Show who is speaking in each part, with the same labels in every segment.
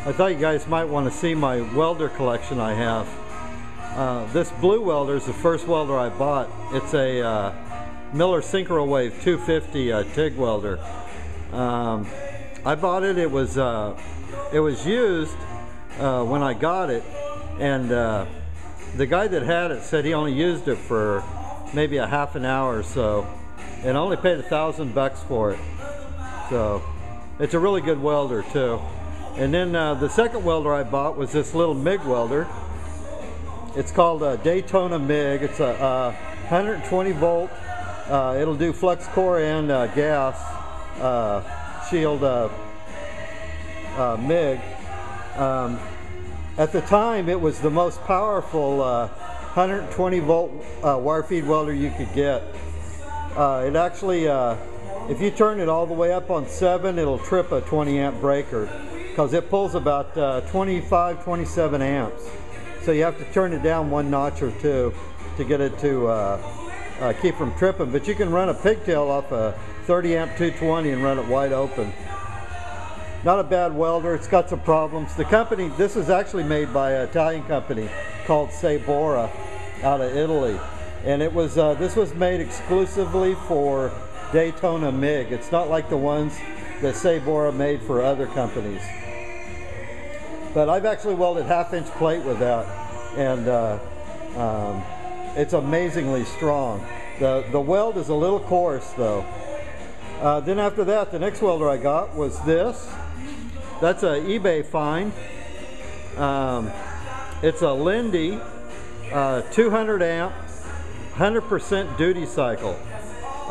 Speaker 1: I thought you guys might want to see my welder collection I have. This blue welder is the first welder I bought. It's a Miller Synchro-Wave 250 TIG welder. I bought it. It was used when I got it, and the guy that had it said he only used it for maybe a half an hour or so, and I only paid $1,000 for it. So it's a really good welder too. And then the second welder I bought was this little MIG welder. It's called a Daytona MIG. It's a 120 volt. It'll do flux core and gas shield MIG. At the time, it was the most powerful 120 volt wire feed welder you could get. It actually, if you turn it all the way up on 7, it'll trip a 20 amp breaker because it pulls about 25, 27 amps. So you have to turn it down one notch or two to get it to keep from tripping. But you can run a pigtail off a 30 amp 220 and run it wide open. Not a bad welder. It's got some problems. The company, this is actually made by an Italian company called Sabora out of Italy. And it was this was made exclusively for Daytona MIG. It's not like the ones that Sabora made for other companies. But I've actually welded 1/2 inch plate with that, and it's amazingly strong. The weld is a little coarse though. Then after that, the next welder I got was this. That's an eBay find. It's a Lindy 200 amp, 100% duty cycle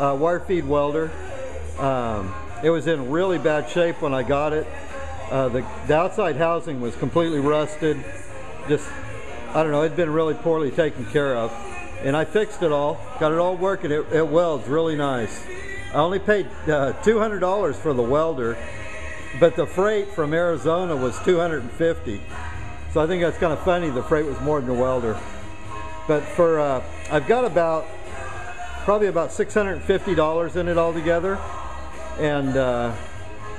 Speaker 1: wire feed welder. It was in really bad shape when I got it. The outside housing was completely rusted. Just, I don't know, it'd been really poorly taken care of. And I fixed it all, got it all working. It welds really nice. I only paid $200 for the welder, but the freight from Arizona was $250. So I think that's kind of funny, the freight was more than the welder. But for, I've got probably about $650 in it altogether. And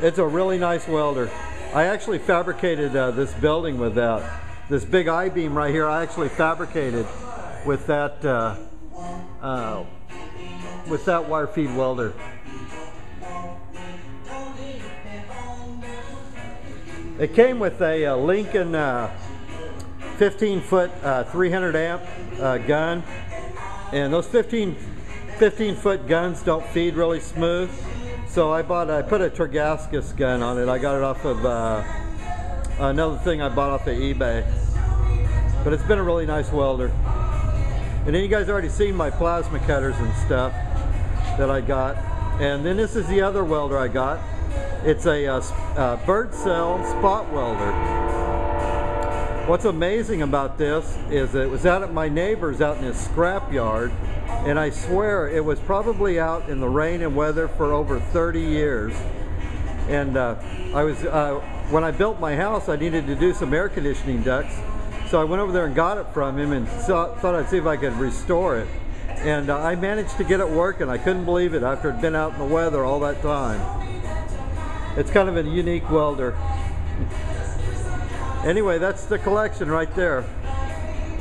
Speaker 1: it's a really nice welder. I actually fabricated this building with that. This big I-beam right here, I actually fabricated with that wire feed welder. It came with a Lincoln 15 foot 300 amp gun, and those 15 foot guns don't feed really smooth. So I put a Tergascus gun on it. I got it off of another thing I bought off of eBay. But it's been a really nice welder. And then you guys already seen my plasma cutters and stuff that I got. And then this is the other welder I got. It's a bird cell spot welder. What's amazing about this is it was out at my neighbor's out in his scrap yard, and I swear it was probably out in the rain and weather for over 30 years. And when I built my house, I needed to do some air conditioning ducts, so I went over there and got it from him and thought I'd see if I could restore it. And I managed to get it working. I couldn't believe it after it'd been out in the weather all that time. It's kind of a unique welder. Anyway, that's the collection right there.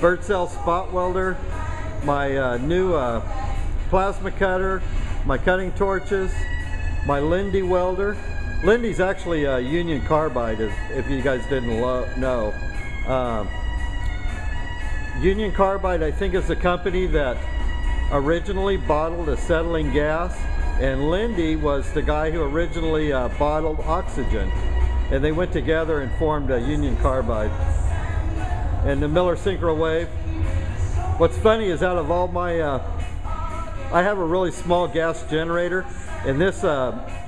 Speaker 1: Bird cell spot welder, my new plasma cutter, my cutting torches, my Lindy welder. Lindy's actually a Union Carbide, if you guys didn't know. Union Carbide, I think, is the company that originally bottled acetylene gas, and Lindy was the guy who originally bottled oxygen. And they went together and formed a Union Carbide. And the Miller Synchro-Wave. What's funny is out of all my, I have a really small gas generator, and this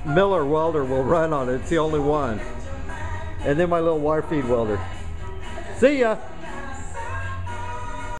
Speaker 1: Miller welder will run on it. It's the only one. And then my little wire feed welder. See ya!